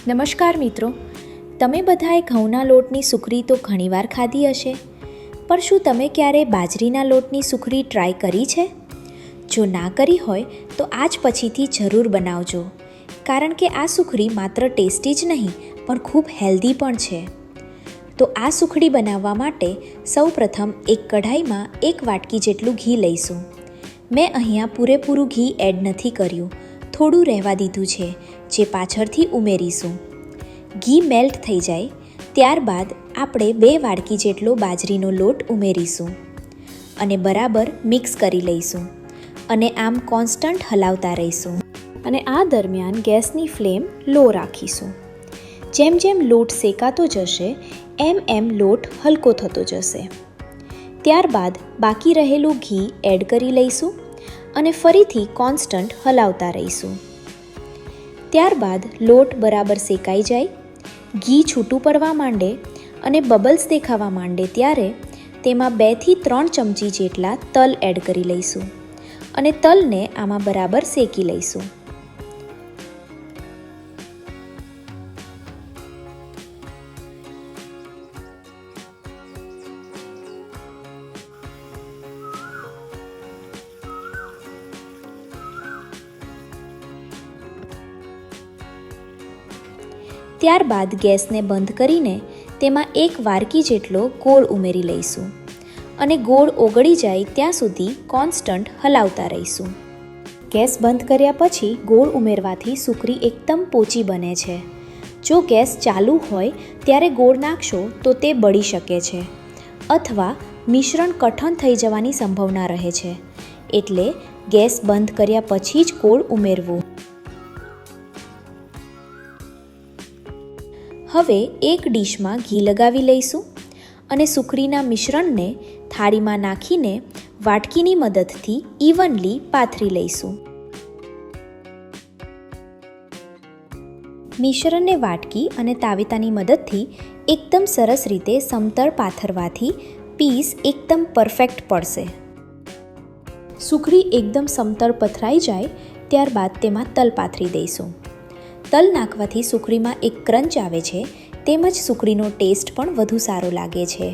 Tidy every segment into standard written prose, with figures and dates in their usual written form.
નમસ્કાર મિત્રો, તમે બધાએ ઘઉંના લોટની સુખડી તો ઘણીવાર ખાધી હશે, પણ શું તમે ક્યારે બાજરીના લોટની સુખડી ટ્રાય કરી છે? જો ના કરી હોય તો આજ પછીથી જરૂર બનાવજો, કારણ કે આ સુખડી માત્ર ટેસ્ટી જ નહીં પણ ખૂબ હેલ્ધી પણ છે. તો આ સુખડી બનાવવા માટે સૌપ્રથમ એક કઢાઈમાં 1 વાટકી જેટલું ઘી લઈશું. મેં અહીંયા પૂરેપૂરું ઘી એડ નથી કર્યું, થોડું રહેવા દીધું છે, જે પાછળથી ઉમેરીશું. ઘી મેલ્ટ થઈ જાય ત્યારબાદ આપણે 2 વાટકી જેટલો બાજરીનો લોટ ઉમેરીશું અને બરાબર મિક્સ કરી લઈશું અને આમ કોન્સ્ટન્ટ હલાવતા રહીશું. અને આ દરમિયાન ગેસની ફ્લેમ લો રાખીશું. જેમ જેમ લોટ શેકાતો જશે એમ લોટ હલકો થતો જશે. ત્યારબાદ બાકી રહેલું ઘી એડ કરી લઈશું અને ફરીથી કોન્સ્ટન્ટ હલાવતા રહીશું. ત્યારબાદ લોટ બરાબર શેકાઈ જાય, ઘી છૂટું પડવા માંડે અને બબલ્સ દેખાવા માંડે ત્યારે તેમાં 2 થી 3 ચમચી જેટલા તલ એડ કરી લઈશું અને તલને આમાં બરાબર શેકી લઈશું. ત્યારબાદ ગેસને બંધ કરીને તેમાં 1 વાટકી જેટલો ગોળ ઉમેરી લઈશું અને ગોળ ઓગળી જાય ત્યાં સુધી કોન્સ્ટન્ટ હલાવતા રહીશું. ગેસ બંધ કર્યા પછી ગોળ ઉમેરવાથી સુખડી એકદમ પોચી બને છે. જો ગેસ ચાલુ હોય ત્યારે ગોળ નાખશો તો તે બળી શકે છે અથવા મિશ્રણ કઠણ થઈ જવાની સંભાવના રહે છે, એટલે ગેસ બંધ કર્યા પછી જ ગોળ ઉમેરવું. હવે એક ડીશમાં ઘી લગાવી લઈશું અને સુખડીના મિશ્રણને થાળીમાં નાખીને વાટકીની મદદથી ઇવનલી પાથરી લઈશું. મિશ્રણને વાટકી અને તાવેતાની મદદથી એકદમ સરસ રીતે સમતળ પાથરવાથી પીસ એકદમ પરફેક્ટ પડશે. સુખડી એકદમ સમતળ પથરાઈ જાય ત્યારબાદ તેમાં તલ પાથરી દઈશું. તલ નાખવાથી સુખડીમાં એક ક્રંચ આવે છે, તેમજ સુખડીનો ટેસ્ટ પણ વધુ સારો લાગે છે.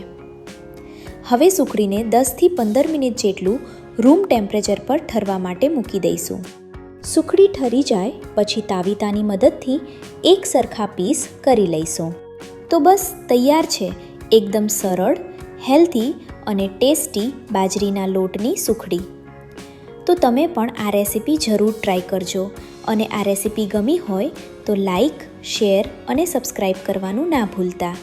હવે સુખડીને 10 થી 15 મિનિટ જેટલું રૂમ ટેમ્પરેચર પર ઠરવા માટે મૂકી દઈશું. સુખડી ઠરી જાય પછી તાવીતાની મદદથી એક સરખા પીસ કરી લઈશું. તો બસ તૈયાર છે એકદમ સરળ, હેલ્ધી અને ટેસ્ટી બાજરીના લોટની સુખડી. તો તમે પણ આ રેસીપી જરૂર ટ્રાય કરજો અને આ રેસીપી ગમી હોય તો લાઈક, શેર અને સબસ્ક્રાઈબ કરવાનું ના ભૂલતા.